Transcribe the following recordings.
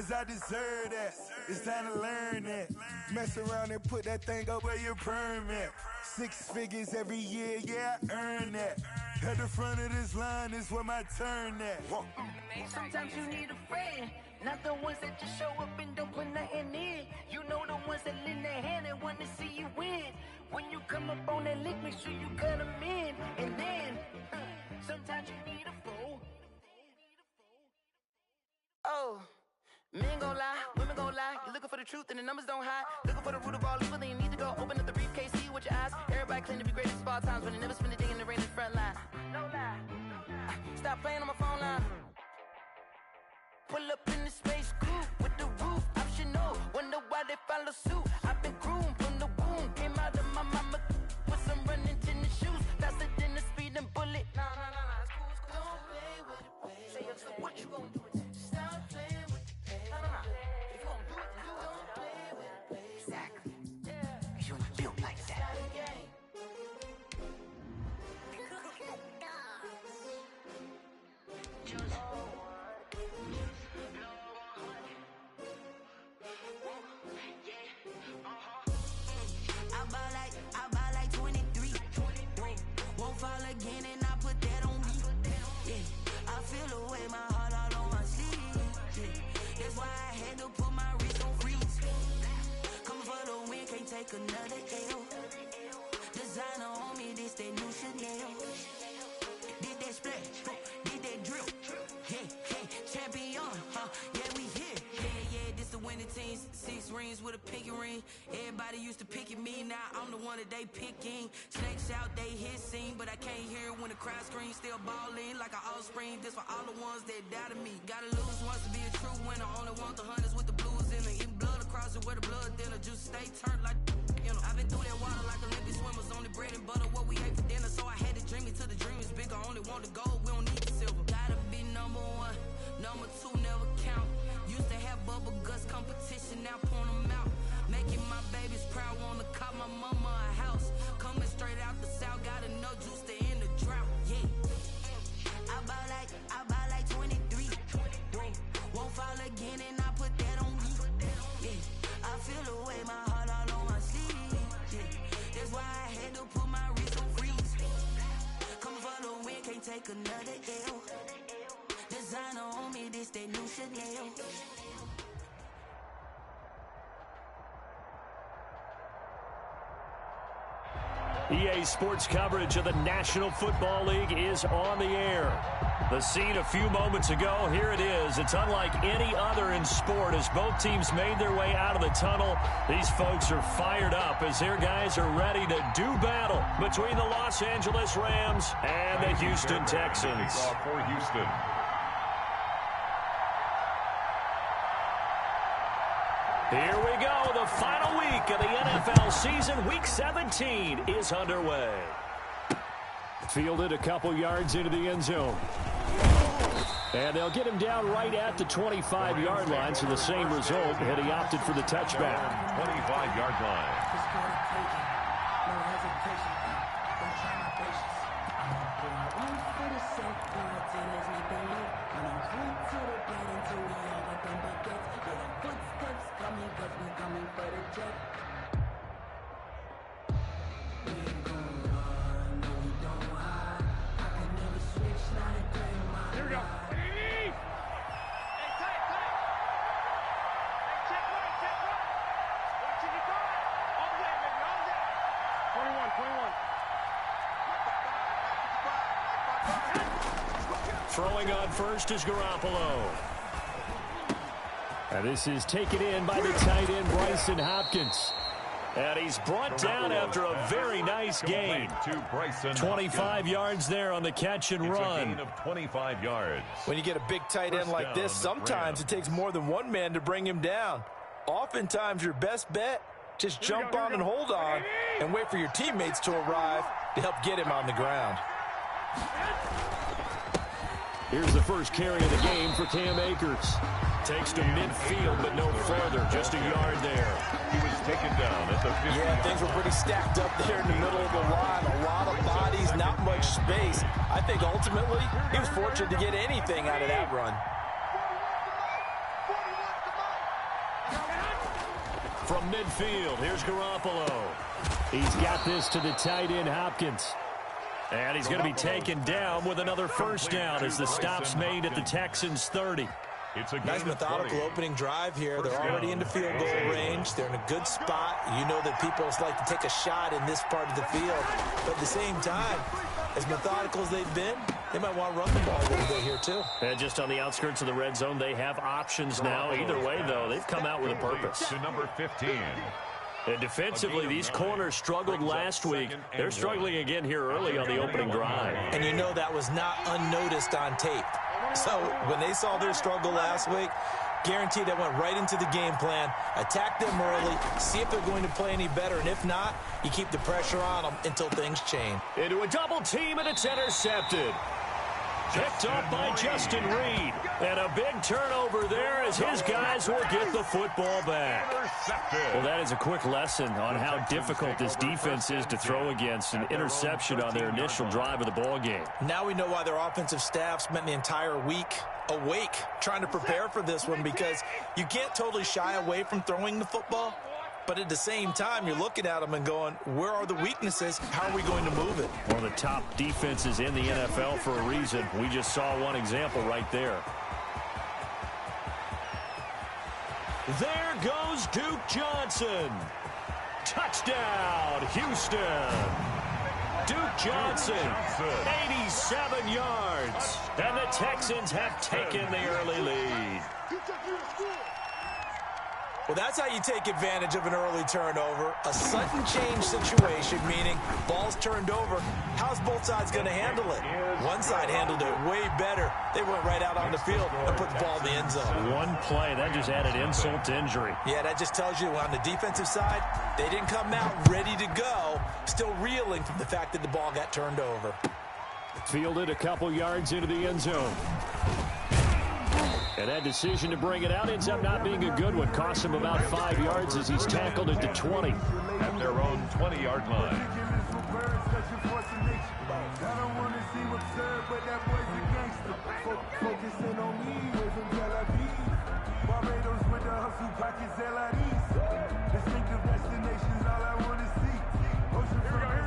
cause I deserve that. It's time to learn that. Mess around and put that thing up where your permit. 6 figures every year, yeah, I earn that. At the front of this line is where my turn at. Sometimes you need a friend, not the ones that just show up and don't put nothing in. You know the ones that lend their hand and want to see you win. When you come up on that lick, make sure you cut them in. And then, sometimes you need a fool. Oh, men gon' lie, women gon' lie. You're looking for the truth and the numbers don't hide. Looking for the root of all evil, then you need to go open up the briefcase, see with your eyes. Everybody claim to be great at small times, but they never spend a day in the rain in the front line. No lie. Stop playing on my phone line. Pull up in the space coupe with the roof optional. Wonder why they follow suit. I've been groomed from the womb. Came out of my mama with some running tennis shoes. Faster than the speeding bullet. Nah, it's cool, it's cool. Don't play with it, baby. Say so what you gon' do with it? Stop playing with it, baby. Nah. If you gon' do it, then don't play with it, baby. Exactly. Yeah. Cause you don't feel like that. I buy like 23. Won't fall again and I put that on me. Yeah, I feel the way, my heart all on my sleeve. Yeah, that's why I had to put my wrist on freeze. Coming for the win, can't take another L. Designer on me, this that new Chanel. Did that splash, did that drip. Hey, champion, yeah, we here. Yeah, this the winning team. 6 rings with a pinky ring. Everybody used to pick at me, now I'm the one that they picking. Snakes out, they hit scene, but I can't hear it when the crowd screams. Still balling like an offspring. This for all the ones that doubted me. Gotta lose once to be a true winner. Only want the hunters with the blues in it. Eating blood across it where the blood thinner. Just stay turned like, you know. I've been through that water like Olympic swimmers. Only bread and butter, what we ate for dinner. So I had to dream it till the dream is bigger. Only want the gold, we don't need the silver. Gotta be number 1, number 2 never count. Used to have bubble guts competition, now point them out. Making my babies proud, wanna call my mama a house. Coming straight out the south, gotta know juice to end the drought. Yeah, I buy like 23. Won't fall again and I put that on me. Yeah, I feel the way, my heart all on my sleeve. Yeah, that's why I had to put my wrist on freeze. Coming for the win, can't take another L. Designer on me, this that new Chanel. EA Sports coverage of the National Football League is on the air. The scene a few moments ago, here it is. It's unlike any other in sport as both teams made their way out of the tunnel. These folks are fired up as their guys are ready to do battle between the Los Angeles Rams and the Houston Texans. For Houston. Here we go. The final week of the NFL season. Week 17 is underway. Fielded a couple yards into the end zone. And they'll get him down right at the 25-yard line, so the same result had he opted for the touchback. 25-yard line. Throwing on first is Garoppolo. And this is taken in by the tight end, Bryson Hopkins. And he's brought down after a very nice gain. 25 yards there on the catch and run. A gain of 25 yards. When you get a big tight end like this, sometimes it takes more than one man to bring him down. Oftentimes, your best bet, just jump on and hold on and wait for your teammates to arrive to help get him on the ground. Here's the first carry of the game for Cam Akers. Takes to midfield, but no further. Just a yard there. He was taken down at the 50. Yeah, things were pretty stacked up there in the middle of the line. A lot of bodies, not much space. I think ultimately he was fortunate to get anything out of that run. From midfield, here's Garoppolo. He's got this to the tight end, Hopkins. And he's going to be taken down with another first down as the stop's made at the Texans' 30. It's a nice methodical opening drive here. They're already into field goal range. They're in a good spot. You know that people like to take a shot in this part of the field. But at the same time, as methodical as they've been, they might want to run the ball a little bit here too. And just on the outskirts of the red zone, they have options now. Either way, though, they've come out with a purpose. To number 15. And defensively, these corners struggled last week. They're struggling again here early on the opening drive. And you know that was not unnoticed on tape. So when they saw their struggle last week, guaranteed that went right into the game plan. Attack them early, see if they're going to play any better. And if not, you keep the pressure on them until things change. Into a double team, and it's intercepted. Picked up by Justin Reed. And a big turnover there as his guys will get the football back. Well, that is a quick lesson on how difficult this defense is to throw against. An interception on their initial drive of the ball game. Now we know why their offensive staff spent the entire week awake trying to prepare for this one, because you can't totally shy away from throwing the football. But at the same time, you're looking at them and going, where are the weaknesses? How are we going to move it? One of the top defenses in the NFL for a reason. We just saw one example right there. There goes Duke Johnson. Touchdown, Houston. Duke Johnson, 87 yards. And the Texans have taken the early lead. Well, that's how you take advantage of an early turnover. A sudden change situation, meaning ball's turned over. How's both sides going to handle it? One side handled it way better. They went right out on the field and put the ball in the end zone. One play, that just added insult to injury. Yeah, that just tells you on the defensive side, they didn't come out ready to go, still reeling from the fact that the ball got turned over. Fielded a couple yards into the end zone. And that decision to bring it out ends up not being a good one. Costs him about 5 yards as he's tackled at the 20. At their own 20-yard line.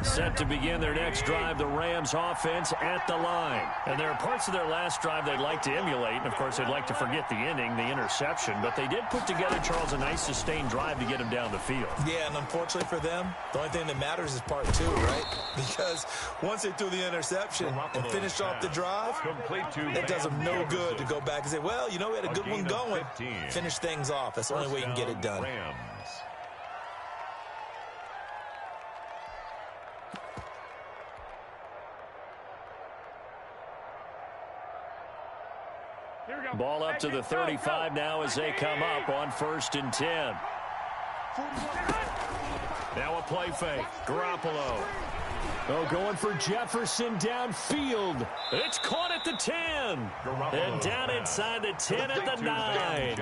Set to begin their next drive, the Rams offense at the line. And there are parts of their last drive they'd like to emulate. And, of course, they'd like to forget the ending, the interception. But they did put together, Charles, a nice sustained drive to get him down the field. Yeah, and unfortunately for them, the only thing that matters is part two, right? Because once they threw the interception and finished off the drive, it does them no good to go back and say, well, you know, we had a good one going. Finish things off. That's the only way you can get it done. Ball up to the 35 now as they come up on 1st and 10. Now a play fake. Garoppolo. Oh, going for Jefferson downfield. It's caught at the 10. And down inside the 10 at the 9.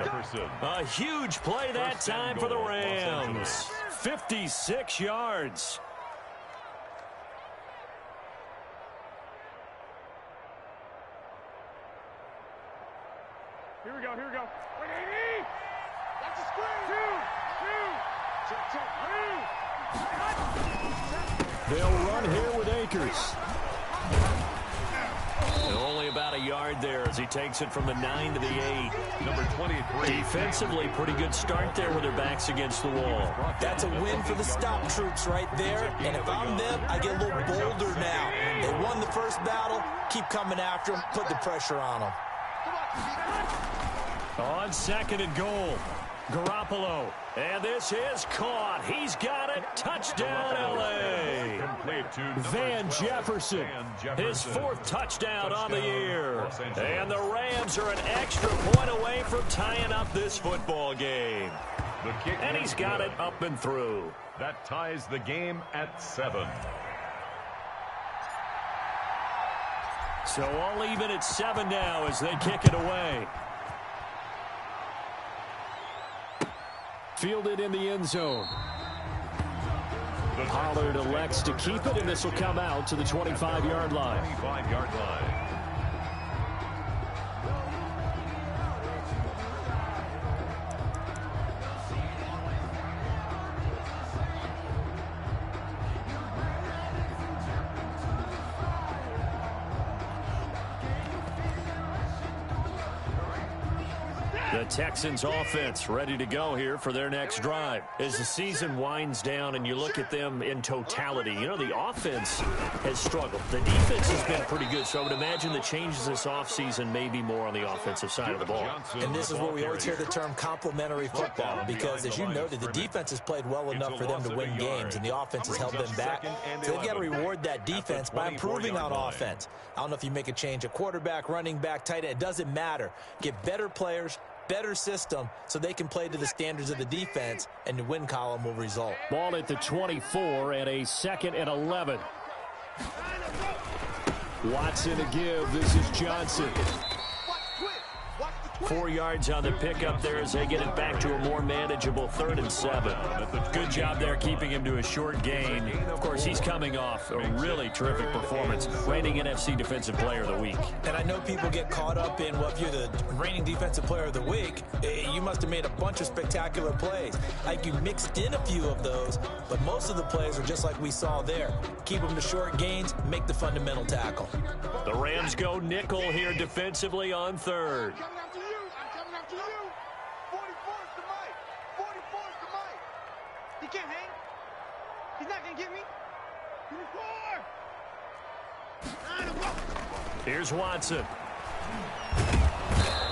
A huge play that time for the Rams. 56 yards. Here we go, here we go. 180! That's a screen! Two! They'll run here with Akers. And only about a yard there as he takes it from the 9 to the 8. Number 23. Defensively, pretty good start there with their backs against the wall. That's a win for the stop troops right there. And if I'm them, I get a little bolder now. They won the first battle. Keep coming after them. Put the pressure on them. On 2nd and goal, Garoppolo. And this is caught. He's got it. Touchdown, L.A. Van Jefferson. His 4th touchdown on the year. And the Rams are an extra point away from tying up this football game. And he's got it up and through. That ties the game at 7. So all even at 7 now as they kick it away. Fielded in the end zone. Pollard elects to keep it, and this will come out to the 25-yard line. 25-yard line. The Texans offense ready to go here for their next drive. As the season winds down and you look at them in totality, you know, the offense has struggled. The defense has been pretty good, so I would imagine the changes this offseason may be more on the offensive side of the ball. And this is where we always hear the term complementary football, because as you noted, the defense has played well enough for them to win games, and the offense has held them back. So they've got to reward that defense by improving on offense. I don't know if you make a change at quarterback, running back, tight end. It doesn't matter. Get better players, better system, so they can play to the standards of the defense, and the win column will result. Ball at the 24 and a 2nd and 11. Watson to give. This is Johnson. 4 yards on the pickup there as they get it back to a more manageable 3rd and 7. Good job there keeping him to a short gain. Of course, he's coming off a really terrific performance, reigning NFC Defensive Player of the Week. And I know people get caught up in, well, if you're the reigning Defensive Player of the Week, you must have made a bunch of spectacular plays. Like, you mixed in a few of those, but most of the plays are just like we saw there. Keep them to short gains, make the fundamental tackle. The Rams go nickel here defensively on 3rd. He can't hang. He's not going to get me. Here's Watson.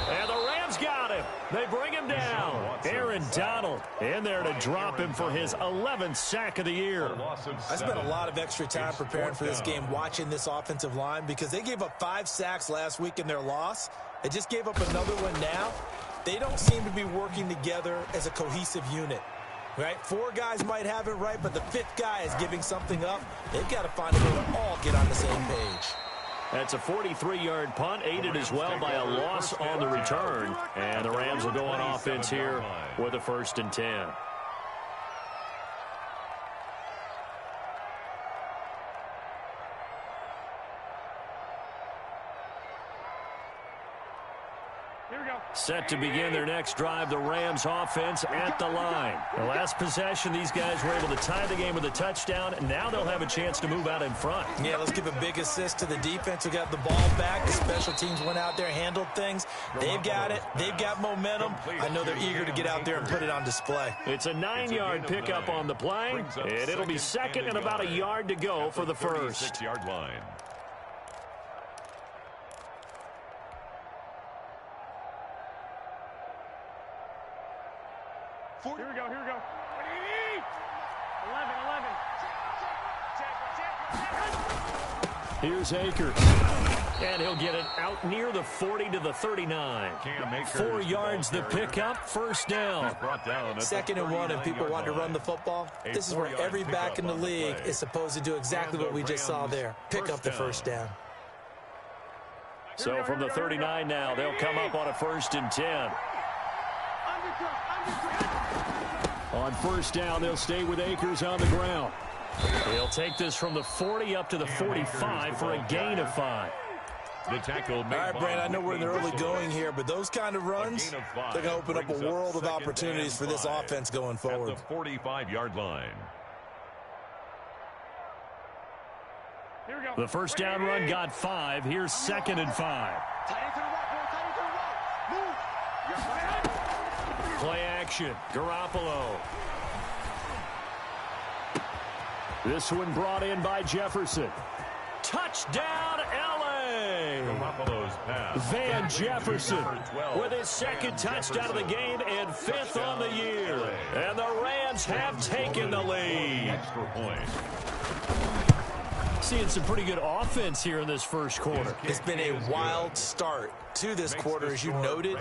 And the Rams got him. They bring him down. Aaron Donald in there to drop him for his 11th sack of the year. I spent a lot of extra time preparing for this game, watching this offensive line, because they gave up 5 sacks last week in their loss. They just gave up another one now. They don't seem to be working together as a cohesive unit. Right? 4 guys might have it right, but the 5th guy is giving something up. They've got to find a way to all get on the same page. That's a 43-yard punt, aided as well by a loss on the return. And the Rams will go on offense here with a 1st and 10. Set to begin their next drive, the Rams offense at the line. The last possession, these guys were able to tie the game with a touchdown, and now they'll have a chance to move out in front. Yeah, let's give a big assist to the defense who got the ball back. The special teams went out there, handled things. They've got it. They've got momentum. I know they're eager to get out there and put it on display. It's a 9-yard pickup on the play, and it'll be 2nd and about a yard to go for the 1st. 36-yard line. Here we go. 11. Here's Akers. And he'll get it out near the 40 to the 39. 4 yards the pickup, 1st down. 2nd and 1, and people want to run the football. This is where every back in the league is supposed to do exactly what we just saw there. Pick up the 1st down. So from the 39 now, they'll come up on a 1st and 10. On 1st down, they'll stay with Akers on the ground. They'll take this from the 40 up to the 45 for a gain of 5. The tackle. All right, Brand, I know we're in the early going here, but those kind of runs, they're going to open up a world of opportunities for this offense going forward. At the 45-yard line. Here we go. The 1st down run got 5. Here's 2nd and 5. Tight into the rock, boy. Tight into the rock. Move. Play action. Garoppolo. This one brought in by Jefferson. Touchdown, L.A. Van Jefferson with his 2nd touchdown of the game and 5th on the year. And the Rams have taken the lead. Extra point. Seeing some pretty good offense here in this 1st quarter. It's been a wild start to this quarter, as you noted.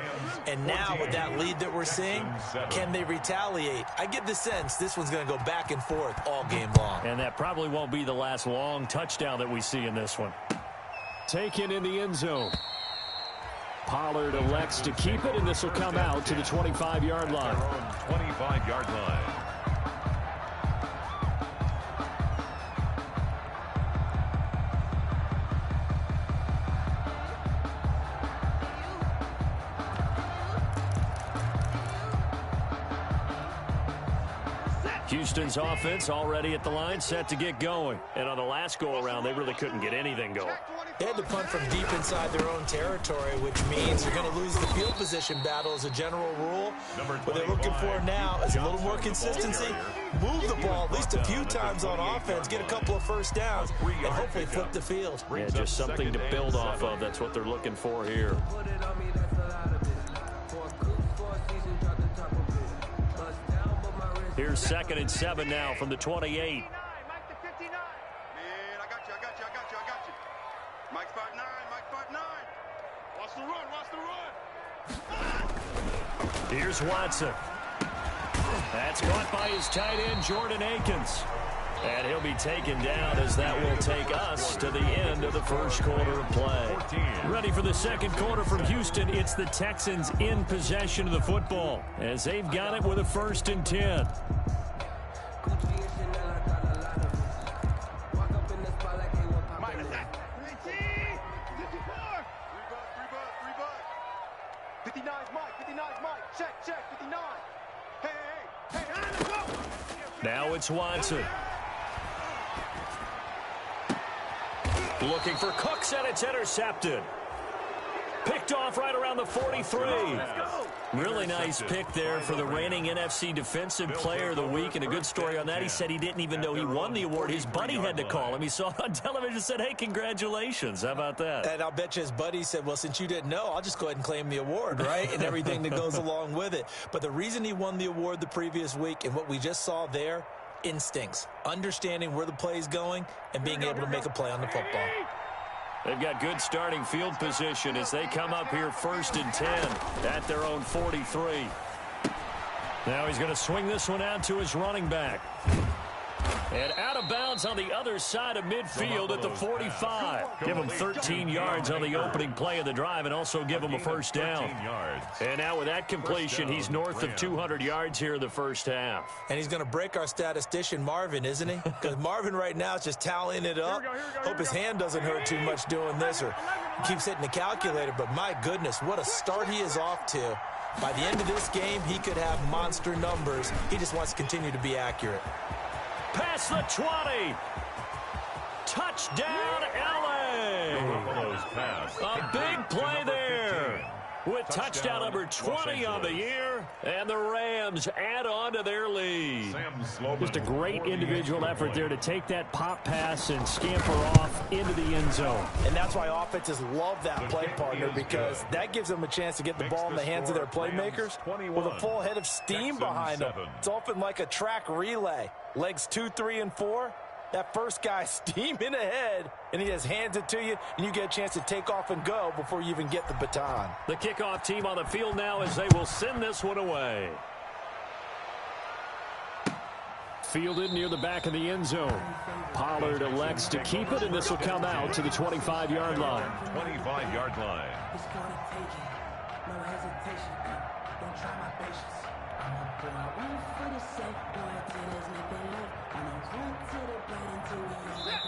And now with that lead that we're seeing, can they retaliate? I get the sense this one's going to go back and forth all game long. And that probably won't be the last long touchdown that we see in this one. Taken in the end zone. Pollard elects to keep it, and this will come out to the 25-yard line. 25-yard line. Houston's offense already at the line, set to get going. And on the last go-around, they really couldn't get anything going. They had to punt from deep inside their own territory, which means you're going to lose the field position battle as a general rule. What they're looking for now is a little more consistency, move the ball at least a few times on offense, get a couple of first downs, and hopefully flip the field. Yeah, just something to build off of. That's what they're looking for here. Here's 2nd and 7 now from the 28. Mike to 59. Man, I got you. Mike 5'9", Mike 5'9". Watch the run. Here's Watson. That's caught by his tight end, Jordan Akins. And he'll be taken down as that will take us to the end of the first quarter of play. Ready for the second quarter from Houston. It's the Texans in possession of the football as they've got it with a 1st and 10. Now it's Watson. Looking for Cooks, and it's intercepted. Picked off right around the 43. Really nice pick there for the reigning NFC Defensive Player of the Week. And a good story on that. He said he didn't even know he won the award. His buddy had to call him. He saw it on television and said, hey, congratulations. How about that? And I'll bet you his buddy said, well, since you didn't know, I'll just go ahead and claim the award, right? And everything that goes along with it. But the reason he won the award the previous week and what we just saw there, instincts, understanding where the play is going and being able to make a play on the football. They've got good starting field position as they come up here 1st and 10 at their own 43. Now he's going to swing this one out to his running back. And out of bounds on the other side of midfield at the 45. Give him 13 yards on the opening play of the drive and also give him a first down. And now with that completion, he's north of 200 yards here in the first half. And he's going to break our statistician, Marvin, isn't he? Because Marvin right now is just tallying it up. Hope his hand doesn't hurt too much doing this or he keeps hitting the calculator. But my goodness, what a start he is off to. By the end of this game, he could have monster numbers. He just wants to continue to be accurate. Past the 20. Touchdown, L.A. A big play there. With touchdown number 20 on the year, and the Rams add on to their lead. Just a great individual effort there to take that pop pass and scamper off into the end zone. And that's why offenses love that play partner, because that gives them a chance to get the ball in the hands of their playmakers with a full head of steam behind them. It's often like a track relay. Legs 2, 3, and 4. That first guy steaming ahead, and he just hands it to you, and you get a chance to take off and go before you even get the baton. The kickoff team on the field now as they will send this one away. Fielded near the back of the end zone. Pollard elects to keep it, and this will come out to the 25-yard line. 25-yard line. It's gonna take it. No hesitation. Don't try my patience. I'm a boy. One for the safe boy. Till there's nothing left. I'm a run to the blade until we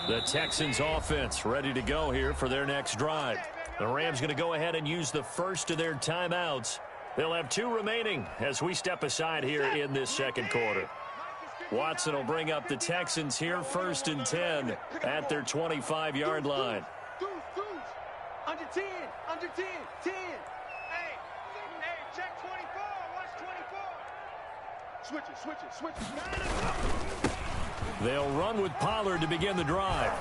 all. The Texans offense ready to go here for their next drive. The Rams going to go ahead and use the first of their timeouts. They'll have 2 remaining as we step aside here in this second quarter. Watson will bring up the Texans here 1st and 10 at their 25-yard line. Under 10, under 10, 10. Hey, check 24, watch 24. Switch it. They'll run with Pollard to begin the drive.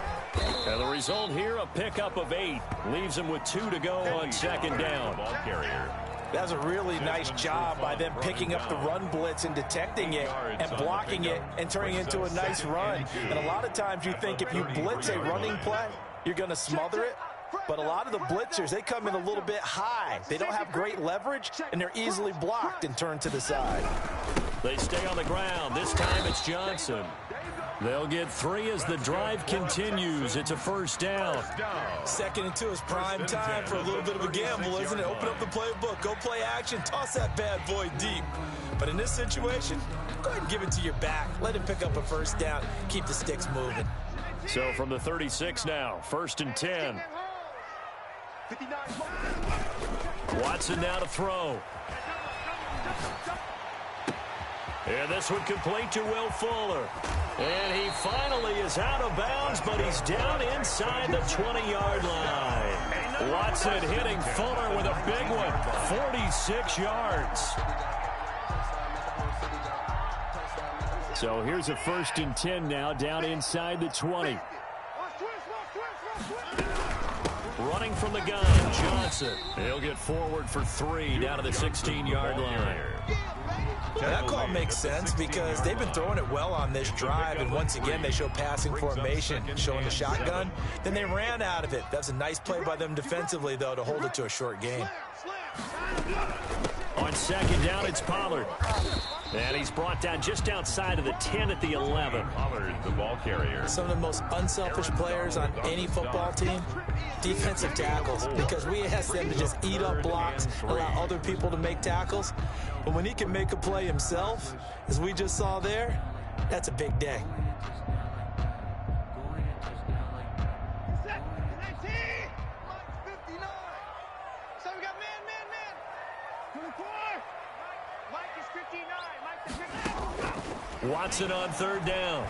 And the result here, a pickup of 8. Leaves them with 2 to go on second down. Ball carrier. That was a really nice job by them picking up the run blitz and detecting it and blocking it and turning it into a nice run. And a lot of times you think if you blitz a running play, you're going to smother it. But a lot of the blitzers, they come in a little bit high. They don't have great leverage, and they're easily blocked and turned to the side. They stay on the ground. This time it's Johnson. They'll get 3 as the drive continues. It's a first down. 2nd and 2 is prime time for a little bit of a gamble, isn't it? Open up the playbook, go play action, toss that bad boy deep. But in this situation, go ahead and give it to your back. Let him pick up a first down. Keep the sticks moving. So from the 36 now, 1st and 10. Watson now to throw. And this one complete to Will Fuller. And he finally is out of bounds, but he's down inside the 20-yard line. Watson hitting Fuller with a big one, 46 yards. So here's a 1st and 10 now, down inside the 20. Running from the gun, Johnson. He'll get forward for 3 down to the 16-yard line. That call makes sense because they've been throwing it well on this drive, and once again they show passing formation, showing the shotgun. Then they ran out of it. That's a nice play by them defensively, though, to hold it to a short gain. On 2nd down, it's Pollard. And he's brought down just outside of the 10 at the 11. Pollard, the ball carrier. Some of the most unselfish players on any football team, defensive tackles, because we ask them to just eat up blocks, allow other people to make tackles. But when he can make a play himself, as we just saw there, that's a big day. Watson on 3rd down.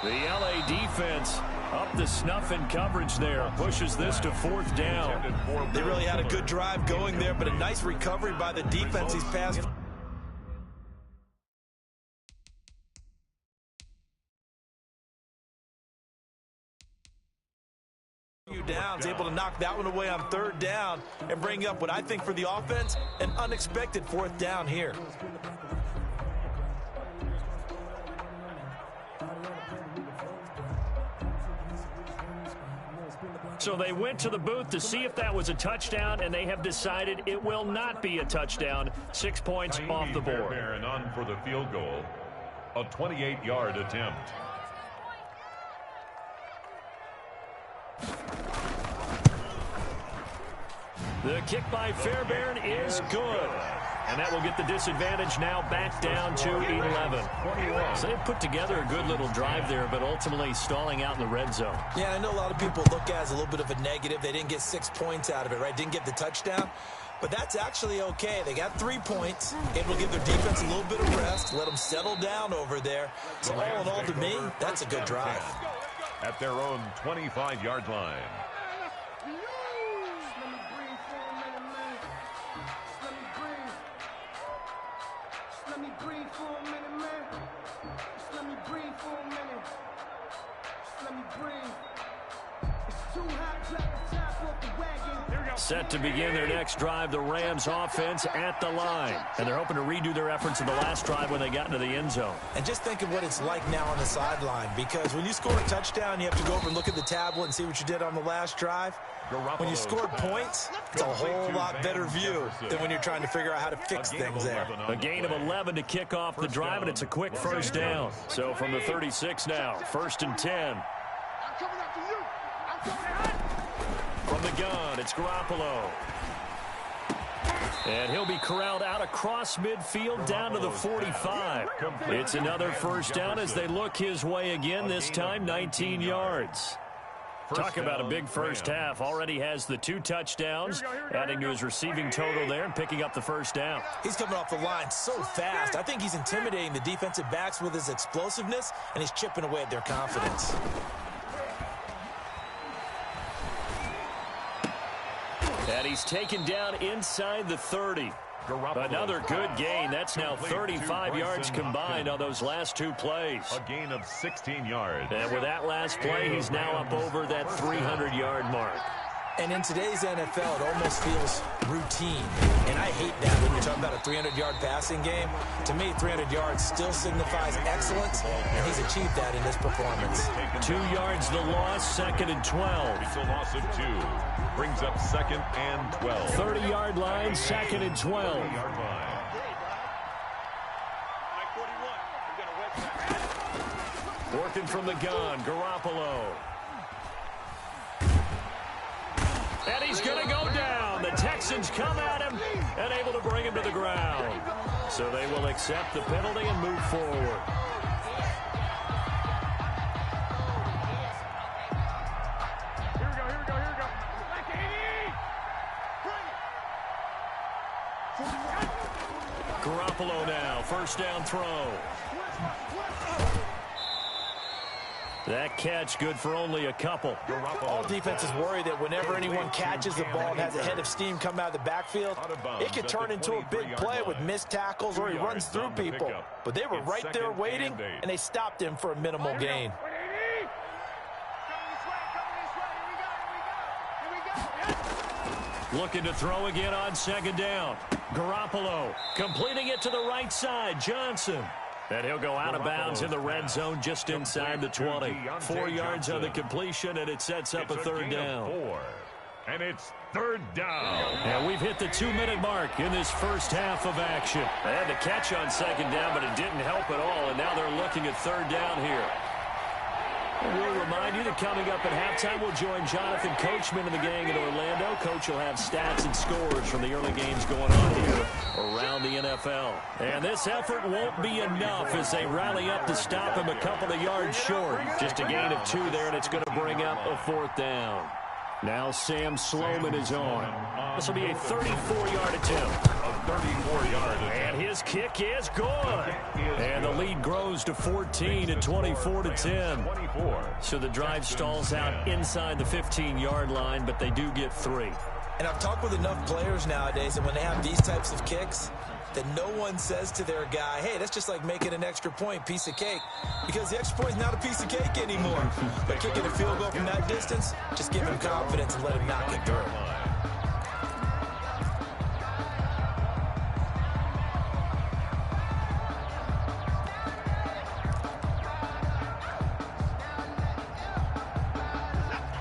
The LA defense up the snuff in coverage there. Pushes this to 4th down. They really had a good drive going there, but a nice recovery by the defense. He's passed. Downs, able to knock that one away on 3rd down and bring up what I think for the offense, an unexpected 4th down here. So they went to the booth to see if that was a touchdown, and they have decided it will not be a touchdown. 6 points off the board. And on for the field goal, a 28-yard attempt. The kick by Fairbairn is good. And that will get the disadvantage now back down to 11. So they put together a good little drive there, but ultimately stalling out in the red zone. Yeah, I know a lot of people look at it as a little bit of a negative. They didn't get 6 points out of it, right? Didn't get the touchdown. But that's actually okay. They got 3 points. Able to give their defense a little bit of rest, let them settle down over there. So all in all, to me, that's a good drive. At their own 25-yard line. Set to begin their next drive, the Rams offense at the line. And they're hoping to redo their efforts in the last drive when they got into the end zone. And just think of what it's like now on the sideline, because when you score a touchdown, you have to go over and look at the tablet and see what you did on the last drive. When you scored points, it's a whole lot better view than when you're trying to figure out how to fix things there. A gain of 11 to kick off the drive, and it's a quick 1st down. So from the 36 now, 1st and 10. From the gun, it's Garoppolo. And he'll be corralled out across midfield down to the 45. It's another 1st down as they look his way again, this time 19 yards. Talk about a big first half. Already has the 2 touchdowns, adding to his receiving total there and picking up the 1st down. He's coming off the line so fast. I think he's intimidating the defensive backs with his explosiveness, and he's chipping away at their confidence. And he's taken down inside the 30. Another good gain. That's now 35 yards combined on those last 2 plays. A gain of 16 yards. And with that last play, he's now up over that 300-yard mark. And in today's NFL, it almost feels routine. And I hate that when you're talking about a 300-yard passing game. To me, 300 yards still signifies excellence, and he's achieved that in this performance. 2 yards the loss, 2nd and 12. It's a loss of 2. Brings up 2nd and 12. 30-yard line, 2nd and 12. 30-yard line. Working from the gun, Garoppolo. And he's going to go down. The Texans come at him and able to bring him to the ground. So they will accept the penalty and move forward. Garoppolo now, 1st down throw. That catch good for only a couple. All defenses worry that whenever anyone catches the ball and has a head of steam come out of the backfield, it could turn into a big play with missed tackles or he runs through people. But they were right there waiting, and they stopped him for a minimal gain. Looking to throw again on second down. Garoppolo completing it to the right side. Johnson. And he'll go out of bounds in the red zone just inside the 20. 4 yards on the completion, and it sets up a third down. And it's third down. And we've hit the 2-minute mark in this first half of action. They had the catch on second down, but it didn't help at all, and now they're looking at third down here. We'll remind you that coming up at halftime, we'll join Jonathan Coachman and the gang in Orlando. Coach will have stats and scores from the early games going on here around the NFL. And this effort won't be enough as they rally up to stop him a couple of yards short. Just a gain of 2 there, and it's going to bring up a fourth down. Now Sam Sloman is on. This will be a 34-yard attempt. And his kick is good. And the lead grows to 14 at 24-10. So the drive stalls out inside the 15-yard line, but they do get 3. And I've talked with enough players nowadays, and when they have these types of kicks, that no one says to their guy, hey, that's just like making an extra point, piece of cake. Because the extra point is not a piece of cake anymore. But kicking a field goal from that distance, just give him confidence and let him knock it through.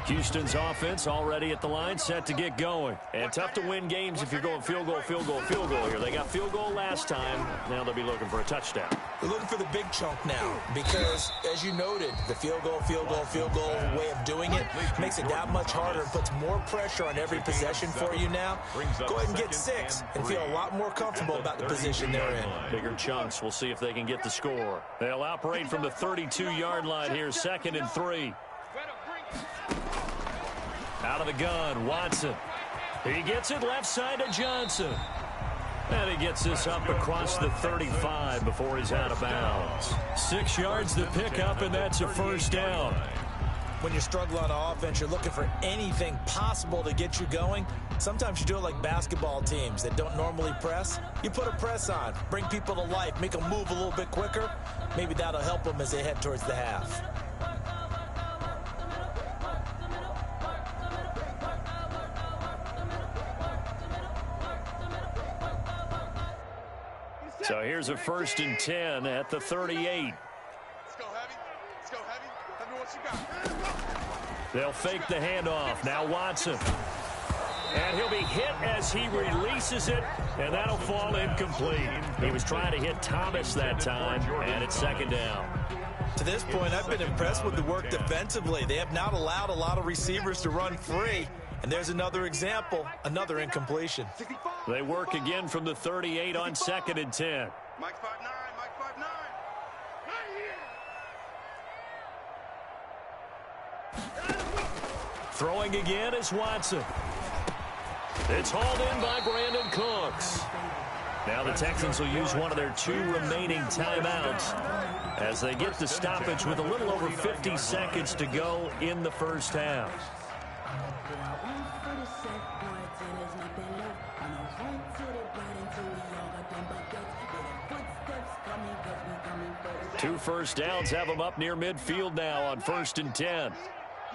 Houston's offense already at the line, set to get going. And tough to win games if you're going field goal, field goal, field goal here. They got field goal last time. Now they'll be looking for a touchdown. They're looking for the big chunk now because, as you noted, the field goal way of doing it makes it that much harder and puts more pressure on every possession for you now. Go ahead and get 6 and feel a lot more comfortable about the position they're in. Bigger chunks. We'll see if they can get the score. They'll operate from the 32-yard line here, 2nd and 3. Out of the gun, Watson. He gets it left side to Johnson. And he gets this up across the 35 before he's out of bounds. 6 yards to pick up, and that's a first down. When you're struggling on offense, you're looking for anything possible to get you going. Sometimes you do it like basketball teams that don't normally press. You put a press on, bring people to life, make them move a little bit quicker. Maybe that'll help them as they head towards the half. So here's a 1st and 10 at the 38. Let's go heavy. Let's go heavy. Tell me what you got. They'll fake the handoff. Now Watson. And he'll be hit as he releases it, and that'll fall incomplete. He was trying to hit Thomas that time, and it's 2nd down. To this point, I've been impressed with the work defensively. They have not allowed a lot of receivers to run free. And there's another example, another incompletion. They work again from the 38 on 2nd and 10. Mike 5'9", Mike 5'9". Throwing again is Watson. It's hauled in by Brandon Cooks. Now the Texans will use one of their 2 remaining timeouts as they get the stoppage with a little over 50 seconds to go in the first half. Two first downs have them up near midfield now on 1st and 10.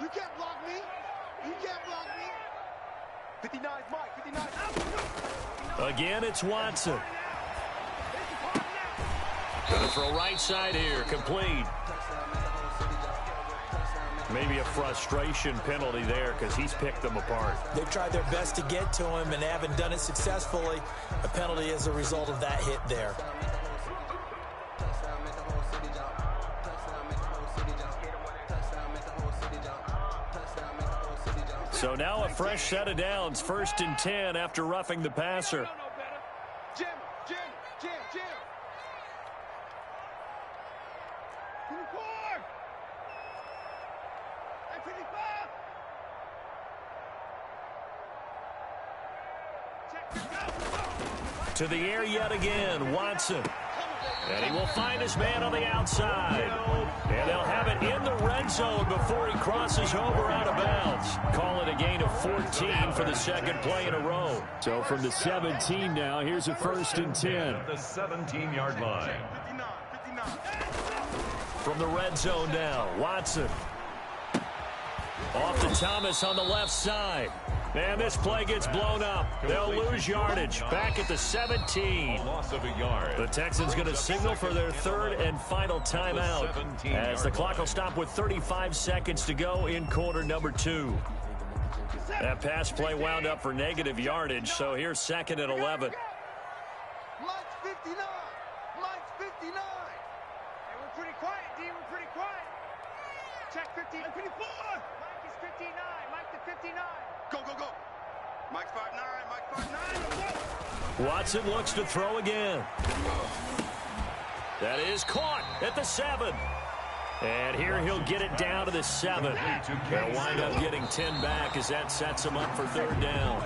You can't block me. You can't block me. 59 Mike, 59. Again, it's Watson. Gonna throw right side here, complete. Maybe a frustration penalty there because he's picked them apart. They've tried their best to get to him and haven't done it successfully. A penalty as a result of that hit there. So now a fresh set of downs, 1st and 10 after roughing the passer. Jim. 24. And 55. To the air yet again, Watson. And he will find his man on the outside. And they'll have it in the red zone before he crosses over out of bounds. Call it a gain of 14 for the second play in a row. So from the 17 now, here's a 1st and 10. The 17-yard line. From the red zone now, Watson. Off to Thomas on the left side. And this play gets blown up. They'll lose yardage. Back at the 17. Loss of a yard. The Texans going to signal for their 3rd and final timeout as the clock will stop with 35 seconds to go in quarter number 2. That pass play wound up for negative yardage, so here's 2nd and 11. Mike's 59. Mike's 59. Hey, we're pretty quiet, D. We're pretty quiet. Check 50. 54. Mike is 59. Mike to 59. Go, go, go. Mike's 5'9", Mike's 5'9". Watson looks to throw again. That is caught at the 7. And here he'll get it down to the 7. They'll wind up getting 10 back as that sets him up for 3rd down.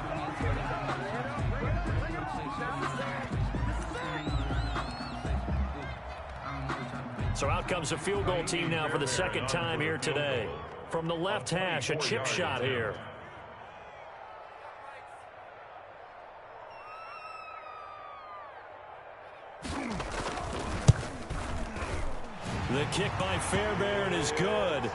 So out comes a field goal team now for the 2nd time here today. From the left hash, a chip shot here. The kick by Fairbairn is good.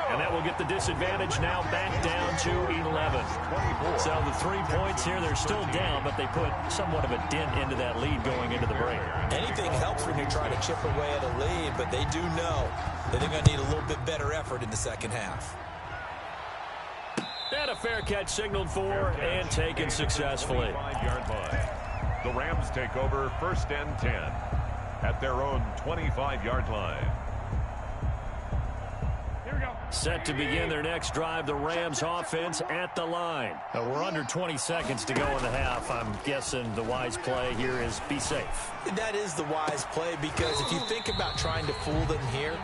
And that will get the disadvantage now back down to 11. So the 3 points here, they're still down, but they put somewhat of a dent into that lead going into the break. Anything helps when you're trying to chip away at a lead, but they do know that they're going to need a little bit better effort in the second half. And a fair catch signaled for and taken successfully. 5-yard line. The Rams take over 1st and 10 at their own 25-yard line. Set to begin their next drive, the Rams offense at the line. We're under 20 seconds to go in the half. I'm guessing the wise play here is be safe. That is the wise play, because if you think about trying to fool them here,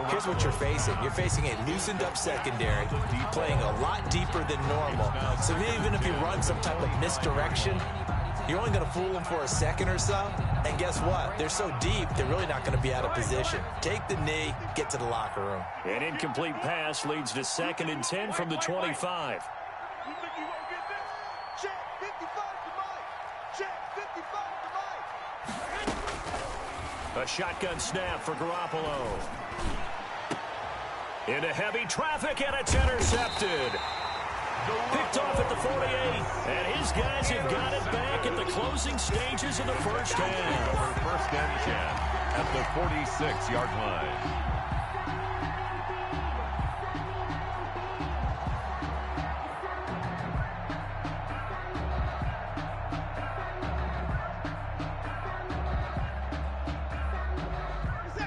here's what you're facing. You're facing a loosened up secondary, playing a lot deeper than normal. So even if you run some type of misdirection, you're only going to fool them for a second or so. And guess what? They're so deep, they're really not going to be out of position. Take the knee, get to the locker room. An incomplete pass leads to 2nd and 10 from the 25. You think you won't get this? Check 55 to Mike. Check 55 to Mike. A shotgun snap for Garoppolo. Into heavy traffic, and it's intercepted. Picked off at the 48, and his guys have got it back at the closing stages of the first half. 1st and 10 at the 46-yard line.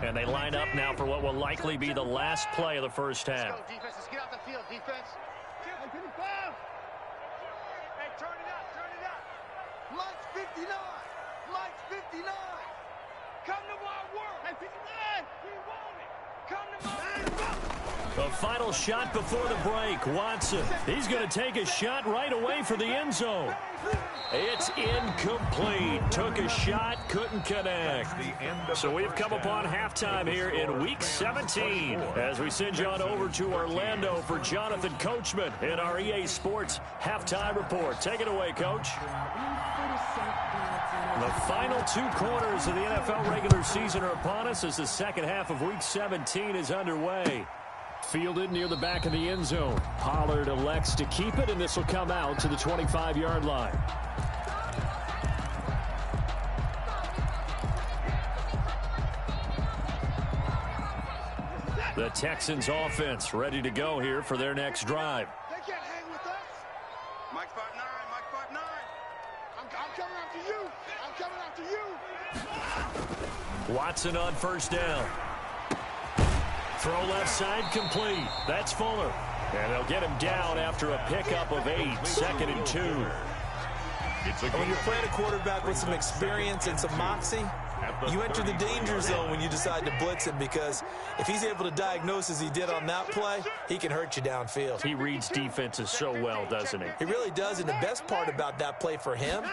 And they line up now for what will likely be the last play of the first half. Let's go, defense. Let's get out the field, defense. Hey, turn it up, turn it up. Mike's 59. Mike's 59. Come to my work. Hey, 59. We want it. Come to my work. The final shot before the break. Watson, he's going to take a shot right away for the end zone. It's incomplete. Took a shot, couldn't connect. So we've come upon halftime here in Week 17 as we send you on over to Orlando for Jonathan Coachman in our EA Sports Halftime Report. Take it away, Coach. The final 2 quarters of the NFL regular season are upon us as the second half of Week 17 is underway. Fielded near the back of the end zone. Pollard elects to keep it, and this will come out to the 25-yard line. The Texans offense ready to go here for their next drive. They can't hang with us. Mike's 5'9", Mike's 5'9". I'm coming after you. I'm coming after you. Watson on first down. Throw left side complete. That's Fuller. And they'll get him down after a pickup of 8. 2nd and 2. When you're playing a quarterback with some experience and some moxie, You enter the danger zone when you decide to blitz him, because if he's able to diagnose as he did on that play, he can hurt you downfield. He reads defenses so well, doesn't he? He really does, and the best part about that play for him,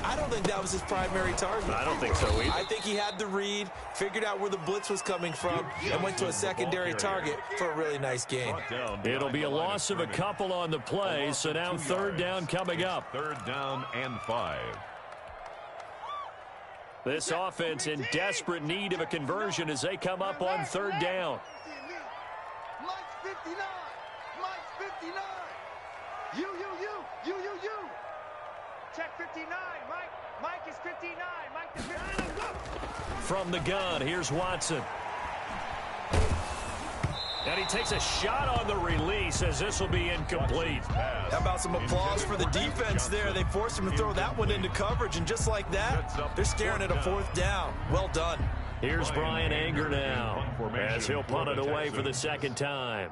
I don't think that was his primary target. I don't think so either. I think he had the read, figured out where the blitz was coming from, and went to a secondary target for a really nice game. It'll be a loss of a couple on the play, so now third down coming up. 3rd down and 5. This offense in desperate need of a conversion as they come up on 3rd down. Mike's 59. Mike's 59. You. Check 59. Mike is 59. Mike is 59. From the gun, here's Watson. And he takes a shot on the release as this will be incomplete. How about some applause for the defense there? They forced him to throw that one into coverage, and just like that, they're staring at a 4th down. Well done. Here's Brian Anger now as he'll punt it away for the 2nd time.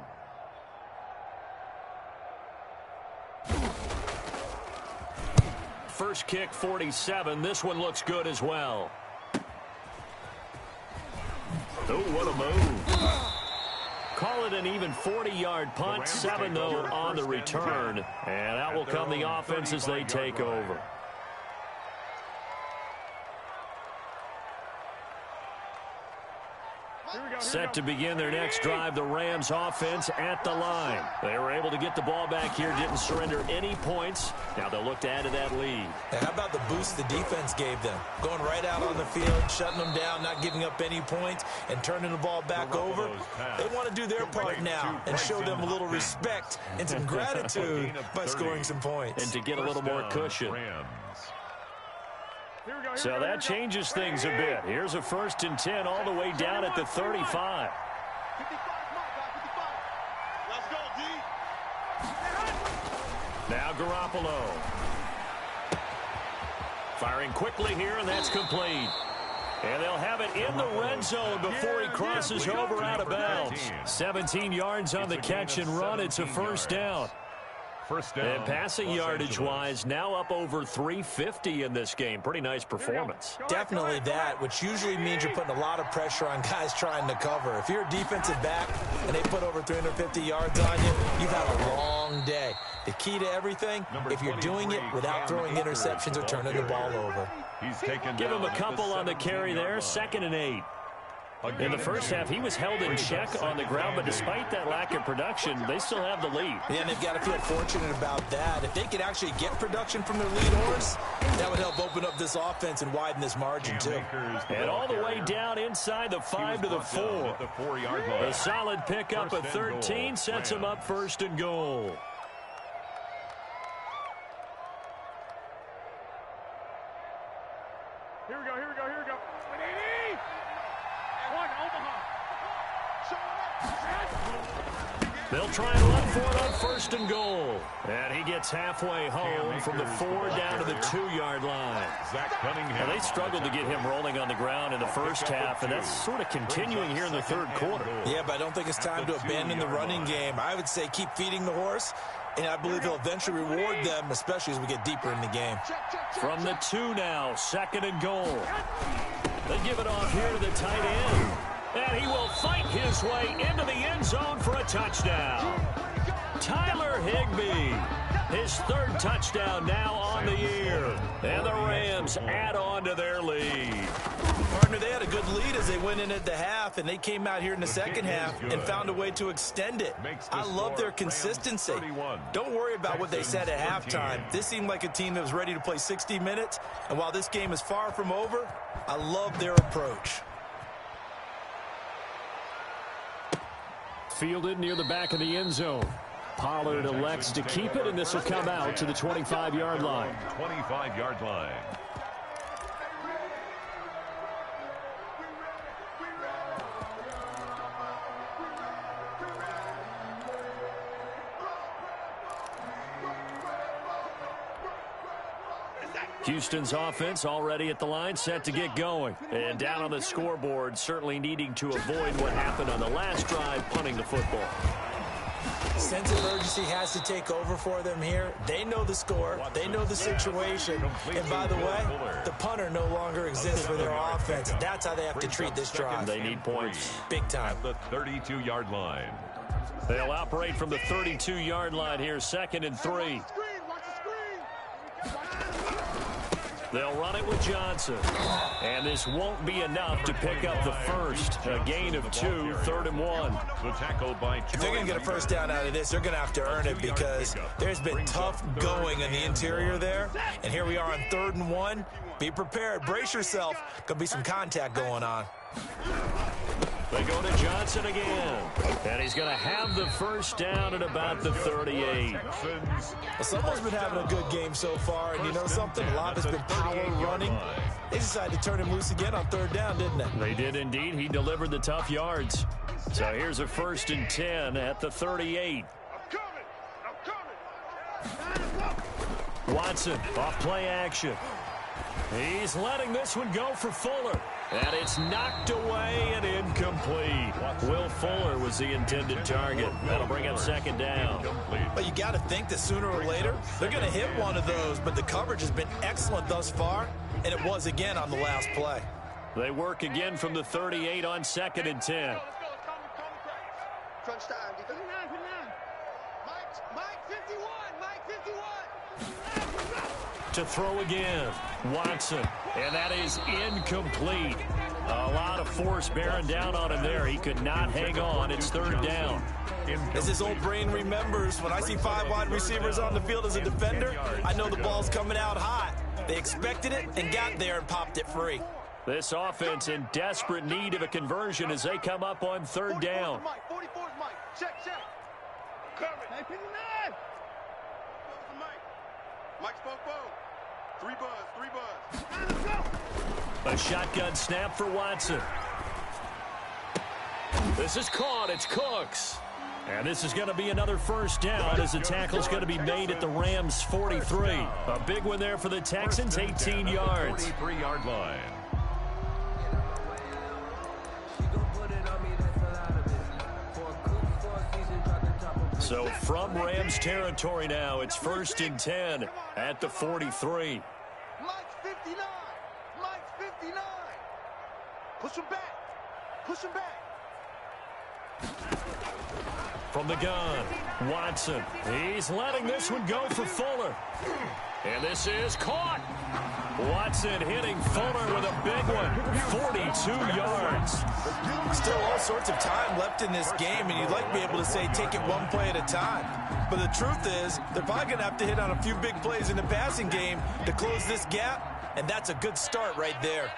First kick, 47. This one looks good as well. Oh, what a move. Call it an even 40-yard punt. 7, though, on the return. And out will come the offense as they take over. Set to begin their next drive, the Rams offense at the line. They were able to get the ball back here, didn't surrender any points. Now they'll look to add to that lead. And how about the boost the defense gave them? Going right out on the field, shutting them down, not giving up any points, and turning the ball back over. They want to do their part now and show them a little respect and some gratitude by scoring some points. And to get a little more cushion. So that changes things a bit. Here's a 1st and 10 all the way down at the 35. Now Garoppolo. Firing quickly here, and that's complete. And they'll have it in the red zone before he crosses over out of bounds. 17 yards on the catch and run. It's a 1st down. And passing yardage-wise, now up over 350 in this game. Pretty nice performance. Definitely that, which usually means you're putting a lot of pressure on guys trying to cover. If you're a defensive back and they put over 350 yards on you, you've had a long day. The key to everything, if you're doing it without throwing interceptions or turning the ball over. Give him a couple on the carry there. 2nd and 8. In the first half, he was held in check on the ground, but despite that lack of production, they still have the lead. Yeah, and they've got to feel fortunate about that. If they could actually get production from their lead horse, that would help open up this offense and widen this margin, too. And all the way down inside the 5 to the 4. A solid pickup of 13 sets him up 1st and goal. Here we go. They'll try and run for it on 1st and goal. And he gets halfway home from the 4 down to the 2-yard line. Now, they struggled to get him rolling on the ground in the first half, and that's sort of continuing here in the 3rd quarter. Yeah, but I don't think it's time to abandon the running game. I would say keep feeding the horse, and I believe he'll eventually reward them, especially as we get deeper in the game. From the 2 now, 2nd and goal. They give it off here to the tight end. And he will fight his way into the end zone for a touchdown. Tyler Higbee, his 3rd touchdown now on the year. And the Rams add on to their lead. Partner, they had a good lead as they went in at the half, and they came out here in the second half and found a way to extend it. I love their consistency. Don't worry about what they said at halftime. This seemed like a team that was ready to play 60 minutes, and while this game is far from over, I love their approach. Fielded near the back of the end zone. Pollard elects to keep it, and this will come out to the 25-yard line. 25-yard line. Houston's offense already at the line, set to get going. And down on the scoreboard, certainly needing to avoid what happened on the last drive, punting the football. Sense of urgency has to take over for them here. They know the score. They know the situation. And by the way, the punter no longer exists for their offense. That's how they have to treat this drive. They need points. Big time. The 32-yard line. They'll operate from the 32-yard line here, 2nd and 3. They'll run it with Johnson. And this won't be enough to pick up the first. A gain of 2, 3rd and 1. The tackle by if they're going to get a first down out of this, they're going to have to earn it because there's been tough going in the interior there. And here we are on 3rd and 1. Be prepared. Brace yourself. Going to be some contact going on. They go to Johnson again. And he's going to have the first down at about the 38. Well, someone's been having a good game so far. And you know something? A lot has been power running. They decided to turn him loose again on 3rd down, didn't they? They did indeed. He delivered the tough yards. So here's a 1st and 10 at the 38. Watson off play action. He's letting this one go for Fuller. And it's knocked away and incomplete. Will Fuller was the intended target. That'll bring up 2nd down. But you got to think that sooner or later, they're going to hit one of those. But the coverage has been excellent thus far, and it was again on the last play. They work again from the 38 on 2nd and 10. Crunch time. Mike 51. Mike 51. To throw again. Watson. And that is incomplete. A lot of force bearing down on him there. He could not hang on. It's 3rd down. As his old brain remembers, when I see 5 wide receivers on the field as a defender, I know the ball's coming out hot. They expected it and got there and popped it free. This offense in desperate need of a conversion as they come up on 3rd down. 44's Mike. Check. Coming. 59. Mike's both. 3 buzz. A shotgun snap for Watson. This is caught. It's Cooks. And this is going to be another first down as the tackle's going to be made at the Rams' 43. A big one there for the Texans, 18 yards. 43-yard line. So from Rams territory now, it's 1st and 10 at the 43. Mike's 59. Mike's 59. Push him back. From the gun, Watson. He's letting this one go for Fuller. And this is caught. Watson hitting Fuller with a big one. 42 yards. Still all sorts of time left in this game, and you'd like to be able to say take it one play at a time. But the truth is, they're probably going to have to hit on a few big plays in the passing game to close this gap, and that's a good start right there.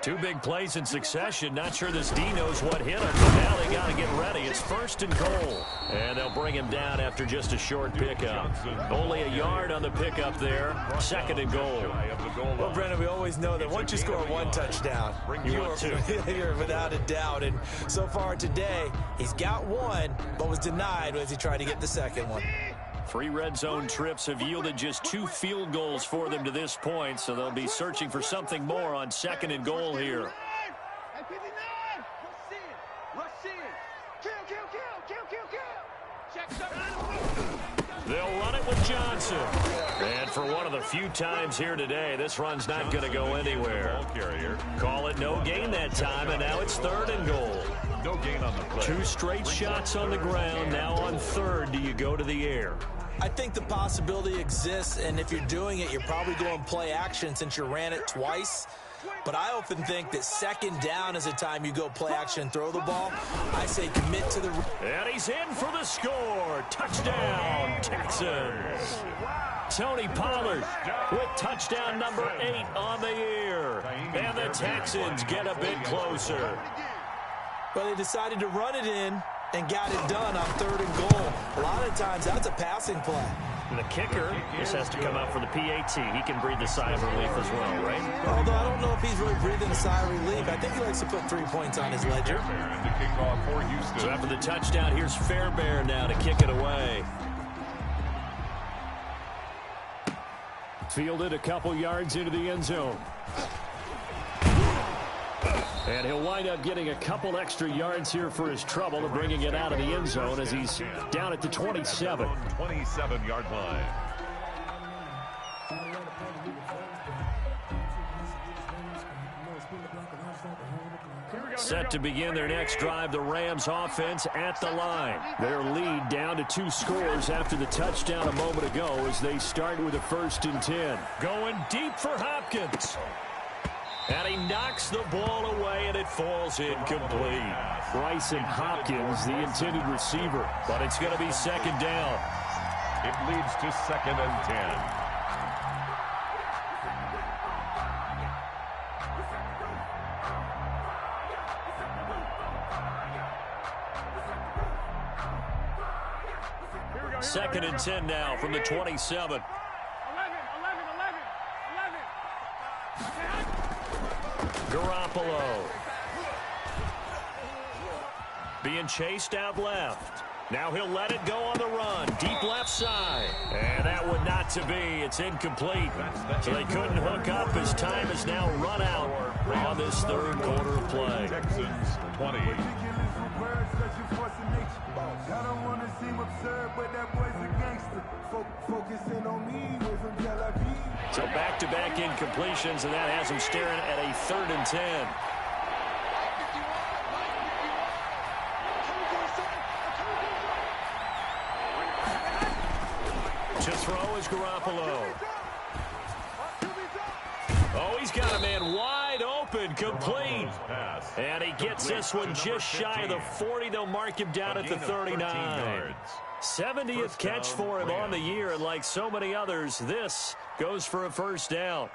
2 big plays in succession. Not sure this D knows what hit him, but now they got to get ready. It's 1st and goal. And they'll bring him down after just a short pickup. Only a yard on the pickup there. 2nd and goal. Well, Brendan, we always know that once you score 1 touchdown, you're without a doubt. And so far today, he's got 1, but was denied as he tried to get the 2nd one. 3 red zone trips have yielded just 2 field goals for them to this point, so they'll be searching for something more on 2nd and goal here. They'll run it with Johnson. And for one of the few times here today, this run's not going to go anywhere. Call it no gain that time, and now it's 3rd and goal. No gain on the play. 2 straight shots on the ground. Now on 3rd, do you go to the air? I think the possibility exists, and if you're doing it, you're probably going play action since you ran it twice. But I often think that 2nd down is the time you go play action and throw the ball. I say commit to the... And he's in for the score. Touchdown, Texans. Tony Pollard with touchdown number 8 on the year. And the Texans get a bit closer. Well, they decided to run it in and got it done on 3rd and goal. A lot of times, that's a passing play. And the kicker just has to come out for the PAT. He can breathe a sigh of relief as well, right? Although I don't know if he's really breathing a sigh of relief. I think he likes to put 3 points on his ledger. So after the touchdown, here's Fairbairn now to kick it away. Fielded a couple yards into the end zone. And he'll wind up getting a couple extra yards here for his trouble and bringing it out of the end zone as he's down at the 27. 27-yard line. Set to begin their next drive, the Rams offense at the line. Their lead down to 2 scores after the touchdown a moment ago as they start with a 1st and 10. Going deep for Hopkins. And he knocks the ball away, and it falls incomplete. Brycen Hopkins, the intended receiver. But it's going to be 2nd down. It leads to 2nd and 10. Second and 10 now from the 27. 11. Garoppolo. Being chased out left. Now he'll let it go on the run. Deep left side. And that would not to be. It's incomplete. So they couldn't hook up as time is now run out on this 3rd quarter of play. Texans 20. I don't want to seem absurd, but that boy's a gangster. Focusing on me from Tel Aviv. So back-to-back incompletions, and that has him staring at a 3rd and 10. To throw is Garoppolo. Oh, he's got a man wide open, complete. And he gets this one just shy of the 40. They'll mark him down at the 39. 70th catch for him on the year, and like so many others, this goes for a 1st down.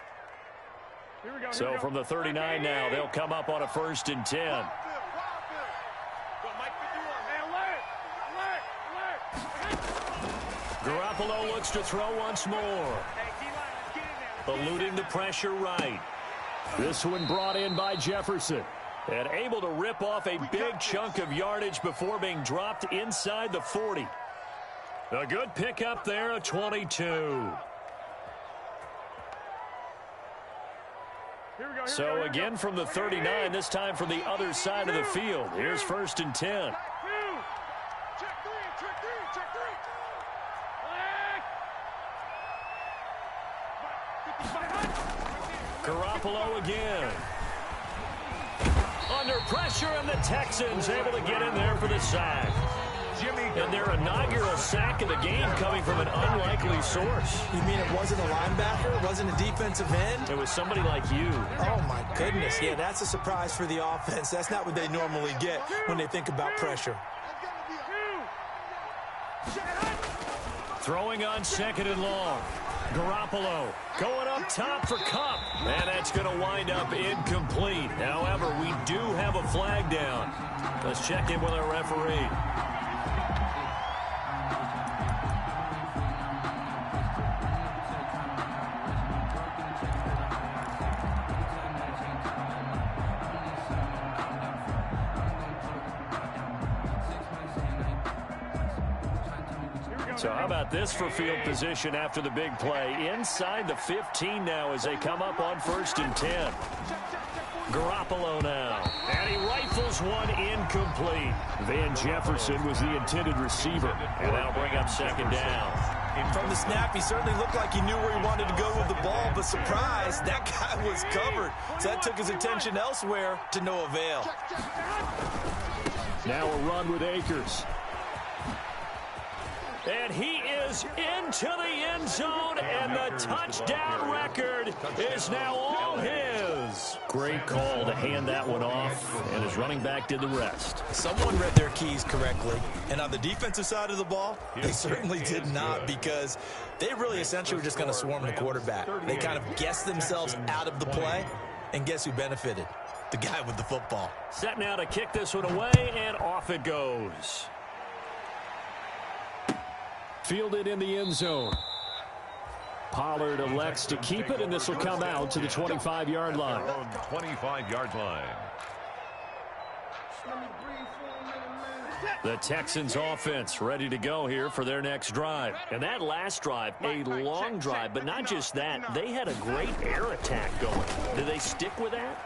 So from the 39 now, they'll come up on a 1st and 10. Garoppolo looks to throw once more. Eluding the pressure right. This one brought in by Jefferson. And able to rip off a big chunk of yardage before being dropped inside the 40. A good pickup there of 22. So again from the 39, this time from the other side of the field. Here's 1st and 10. Garoppolo again. Under pressure, and the Texans able to get in there for the sack. And their inaugural sack of the game coming from an unlikely source. You mean it wasn't a linebacker? It wasn't a defensive end? It was somebody like you. Oh, my goodness. Yeah, that's a surprise for the offense. That's not what they normally get when they think about pressure. Throwing on 2nd and long. Garoppolo going up top for Kupp. And that's going to wind up incomplete. However, we do have a flag down. Let's check in with our referee. So how about this for field position after the big play? Inside the 15 now as they come up on 1st and 10. Garoppolo now. And he rifles one incomplete. Van Jefferson was the intended receiver. And that'll bring up 2nd down. From the snap, he certainly looked like he knew where he wanted to go with the ball, but surprise, that guy was covered. So that took his attention elsewhere to no avail. Now a run with Akers. And he is into the end zone, and the touchdown record is now all his. Great call to hand that one off, and his running back did the rest. Someone read their keys correctly, and on the defensive side of the ball, they certainly did not, because they really essentially were just going to swarm the quarterback. They kind of guessed themselves out of the play, and guess who benefited? The guy with the football. Set now to kick this one away, and off it goes. Fielded in the end zone. Pollard elects to keep it, and this will come out to the 25-yard line. 25-yard line. The Texans offense ready to go here for their next drive. And that last drive, a long drive, but not just that. They had a great air attack going. Do they stick with that?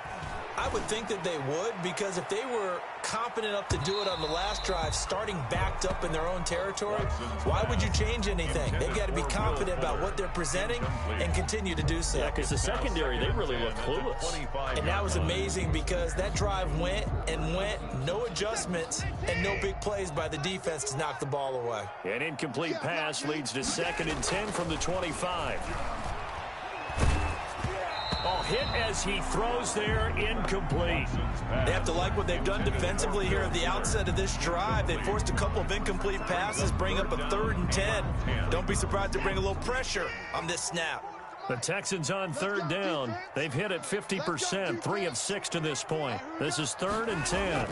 I would think that they would, because if they were confident enough to do it on the last drive, starting backed up in their own territory, why would you change anything? They've got to be confident about what they're presenting and continue to do so. Yeah, because the secondary, they really look clueless. And that was amazing because that drive went and went, no adjustments, and no big plays by the defense to knock the ball away. An incomplete pass leads to 2nd and 10 from the 25. Oh, hit as he throws there, incomplete. They have to like what they've done defensively here at the outset of this drive. They forced a couple of incomplete passes, bring up a 3rd and 10. Don't be surprised to bring a little pressure on this snap. The Texans on 3rd down. They've hit it 50%, 3 of 6 to this point. This is 3rd and 10.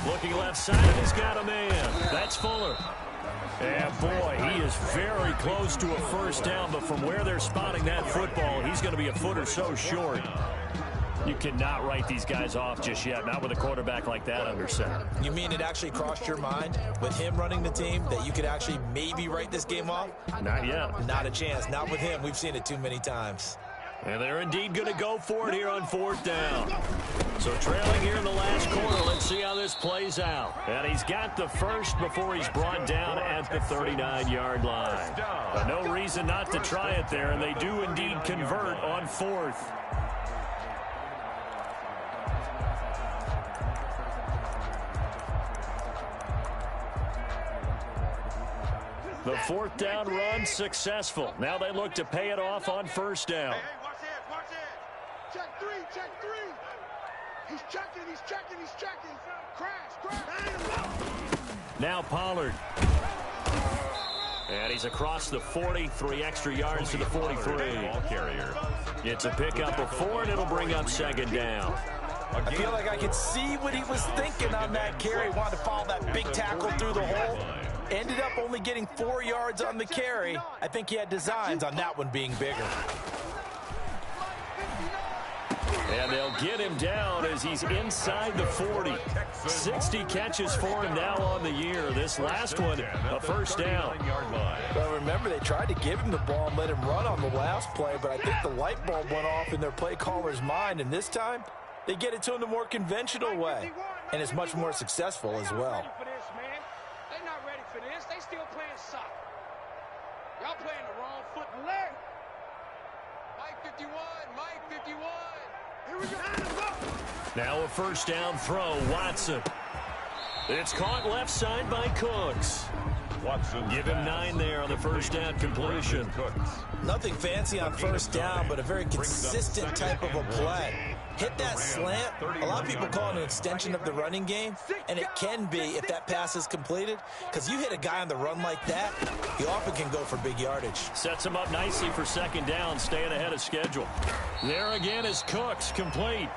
Looking left side, he's got a man. That's Fuller. And boy, he is very close to a first down, but from where they're spotting that football, he's going to be a foot or so short. You cannot write these guys off just yet, not with a quarterback like that under center. You mean it actually crossed your mind with him running the team that you could actually maybe write this game off? Not yet. Not a chance. Not with him. We've seen it too many times. And they're indeed going to go for it here on 4th down. So trailing here in the last quarter, let's see how this plays out. And he's got the first before he's brought down at the 39-yard line. But no reason not to try it there, and they do indeed convert on 4th. The 4th down run successful. Now they look to pay it off on 1st down. Hey, watch this, watch this. Check 3, check 3. He's checking, he's checking, he's checking. Crash. Now Pollard. And he's across the 40, 3 extra yards to the 43. Ball carrier. It's a pickup of 4, and it'll bring up 2nd down. I feel like I could see what he was thinking on that carry. Wanted to follow that big tackle through the hole. Ended up only getting 4 yards on the carry. I think he had designs on that one being bigger. And they'll get him down as he's inside the 40. 60 catches for him now on the year. This last one, a first down. Well, remember, they tried to give him the ball and let him run on the last play, but I think the light bulb went off in their play caller's mind, and this time, they get it to him the more conventional way, and it's much more successful as well. They're not ready for this. They still playing soccer. Y'all playing the wrong foot and leg. Mike 51, Mike 51. Here we go. Now a first down throw, Watson. It's caught left side by Cooks. Watson. Give him 9 there on the first down completion. Nothing fancy on first down, but a very consistent type of a play. Hit that slant. A lot of people call it an extension of the running game, and it can be if that pass is completed, because you hit a guy on the run like that, he often can go for big yardage. Sets him up nicely for second down, staying ahead of schedule. There again is Cooks, complete.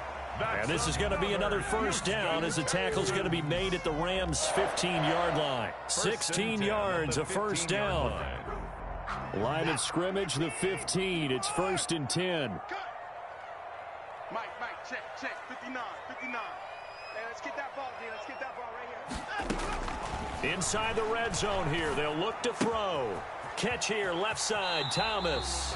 And this is going to be another first down as the tackle's going to be made at the Rams' 15-yard line. 16 yards, a first down. Line of scrimmage, the 15. It's 1st and 10. Mike, check, 59. Hey, let's get that ball, D. Let's get that ball right here. Inside the red zone here, they'll look to throw. Catch here, left side, Thomas.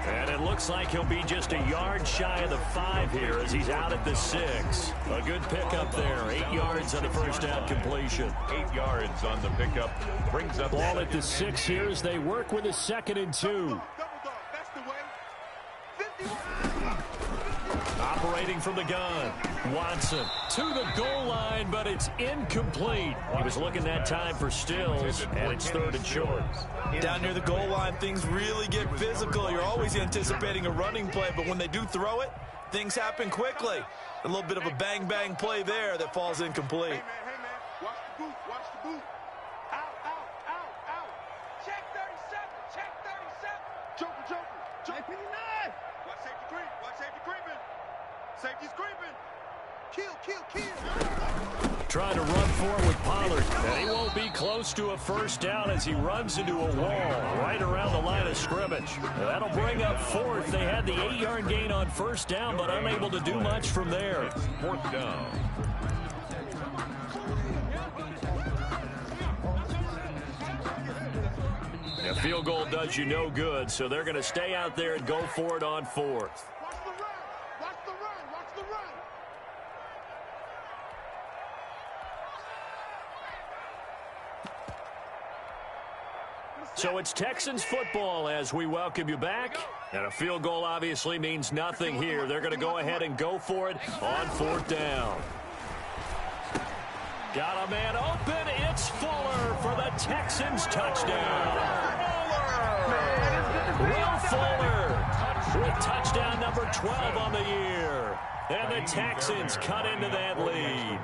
And it looks like he'll be just a yard shy of the 5 here as he's out at the 6. A good pickup there, 8 yards on the first down completion. 8 yards on the pickup. Brings up ball at the 6 here as they work with a 2nd and 2. Double dog, that's the way. 51. Operating from the gun, Watson to the goal line, but it's incomplete. He was looking that time for Stills, and it's 3rd and short. Down near the goal line, things really get physical. You're always anticipating a running play, but when they do throw it, things happen quickly. A little bit of a bang-bang play there that falls incomplete. Hey, man, watch the boot. Out. Check 37. Joker. 59. Watch safety creeping. Safety's creeping. Kill. Trying to run forward with Pollard, and he won't be close to a first down as he runs into a wall right around the line of scrimmage. That'll bring up 4th. They had the 8-yard gain on first down, but unable to do much from there. 4th down. A field goal does you no good, so they're going to stay out there and go for it on fourth. Watch the run. Watch the run. Watch the run. So it's Texans football as we welcome you back. And a field goal obviously means nothing here. They're going to go ahead and go for it on fourth down. Got a man open. It's Fuller for the Texans touchdown. Will Fuller with touchdown number 12 on the year. And the Texans cut into that lead.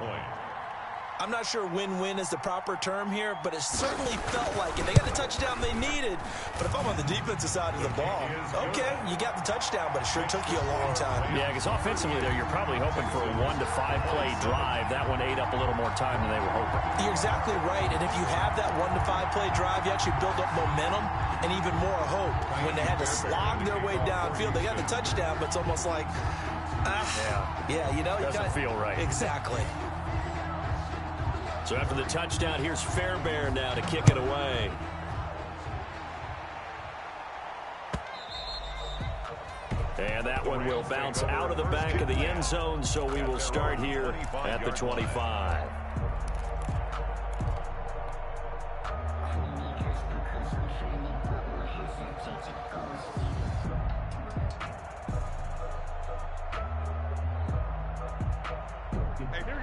I'm not sure win-win is the proper term here, but it certainly felt like it. They got the touchdown they needed, but if I'm on the defensive side of the ball, okay, you got the touchdown, but it sure took you a long time. Yeah, because offensively, though, you're probably hoping for a 1 to 5 play drive. That one ate up a little more time than they were hoping. You're exactly right, and if you have that 1 to 5 play drive, you actually build up momentum and even more hope. When they had to slog their way downfield, they got the touchdown, but it's almost like, you know. Doesn't feel right. Exactly. So after the touchdown, here's Fairbairn now to kick it away. And that one will bounce out of the back of the end zone, so we will start here at the 25.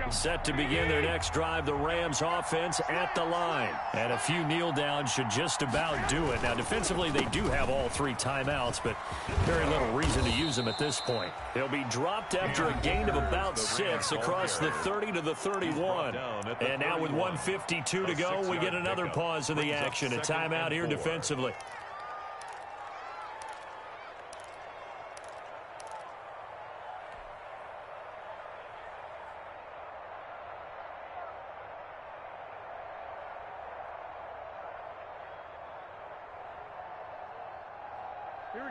Set to begin their next drive, the Rams offense at the line. And a few kneel downs should just about do it. Now, defensively, they do have all 3 timeouts, but very little reason to use them at this point. They'll be dropped after a gain of about 6 across the 30 to the 31. And now with 1:52 to go, we get another pause in the action. A timeout here defensively.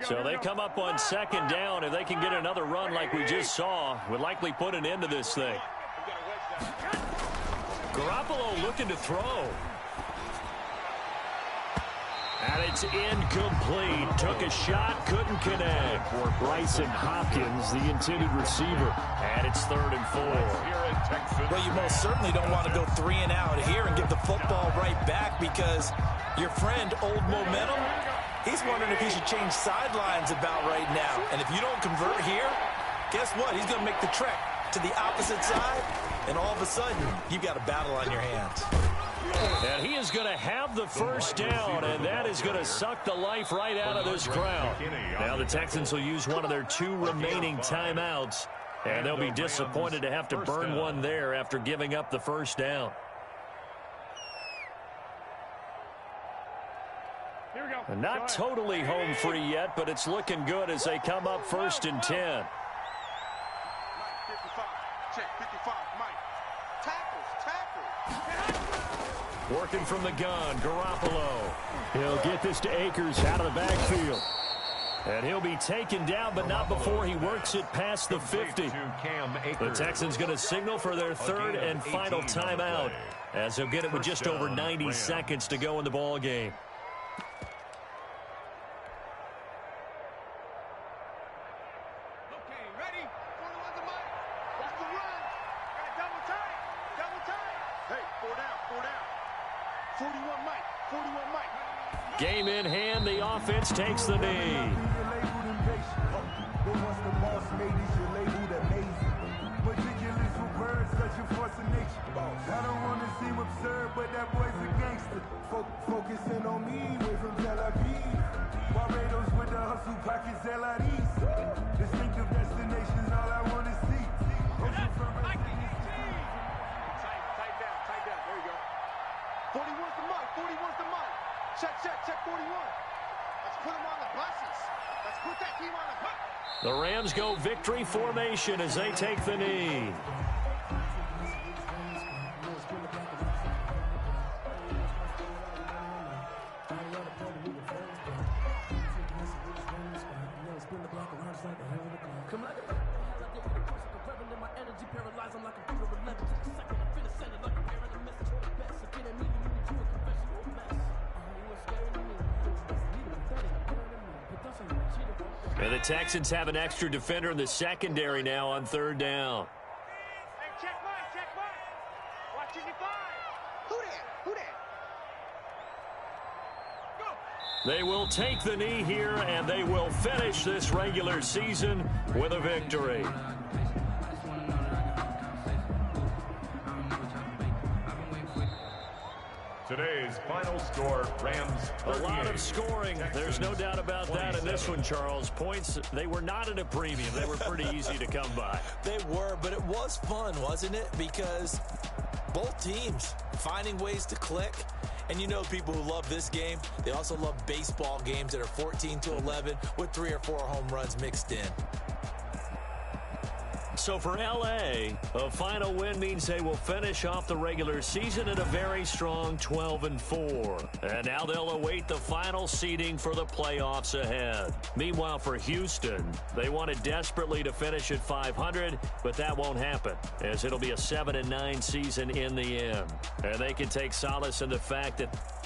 So they come up on second down. If they can get another run like we just saw, would likely put an end to this thing. Garoppolo looking to throw. And it's incomplete. Took a shot, couldn't connect. For Bryson Hopkins, the intended receiver. And it's 3rd and 4. Well, you most certainly don't want to go 3 and out here and give the football right back because your friend, Old Momentum, he's wondering if he should change sidelines about right now. And if you don't convert here, guess what? He's going to make the trek to the opposite side, and all of a sudden, you've got a battle on your hands. And he is going to have the first down, and that is going to suck the life right out of this crowd. Now the Texans will use one of their 2 remaining timeouts, and they'll be disappointed to have to burn one there after giving up the first down. And not totally home free yet, but it's looking good as they come up 1st and 10. Mike, 55. Check 55. Mike. Tackles. Working from the gun, Garoppolo. He'll get this to Akers out of the backfield. And he'll be taken down, but not before he works it past the 50. The Texans going to signal for their 3rd and final timeout, as they'll get it with just over 90 seconds to go in the ball game. Game in hand, the offense takes the knee. I don't want to seem absurd, but that boy's a gangster. Focusing on me, way from Tel Aviv. Barbados with the hustle pockets, LIDs. Distinctive destinations, all I want to see. Tight down. There you go. 41's the mic. 41's the mic. Check 41. Let's put him on the buses. Let's put that team on the bus. The Rams go victory formation as they take the knee. And the Texans have an extra defender in the secondary now on 3rd down. Hey, check mine. Watching the 5. Who that? Go. They will take the knee here, and they will finish this regular season with a victory. Today's final score, Rams 38. A lot of scoring. There's no doubt about that in this one, Charles. Points, they were not at a premium. They were pretty easy to come by. They were, but it was fun, wasn't it? Because both teams finding ways to click. And you know people who love this game, they also love baseball games that are 14-11 with 3 or 4 home runs mixed in. So for L.A., a final win means they will finish off the regular season at a very strong 12-4. And now they'll await the final seeding for the playoffs ahead. Meanwhile, for Houston, they wanted desperately to finish at 500, but that won't happen, as it'll be a 7-9 season in the end. And they can take solace in the fact that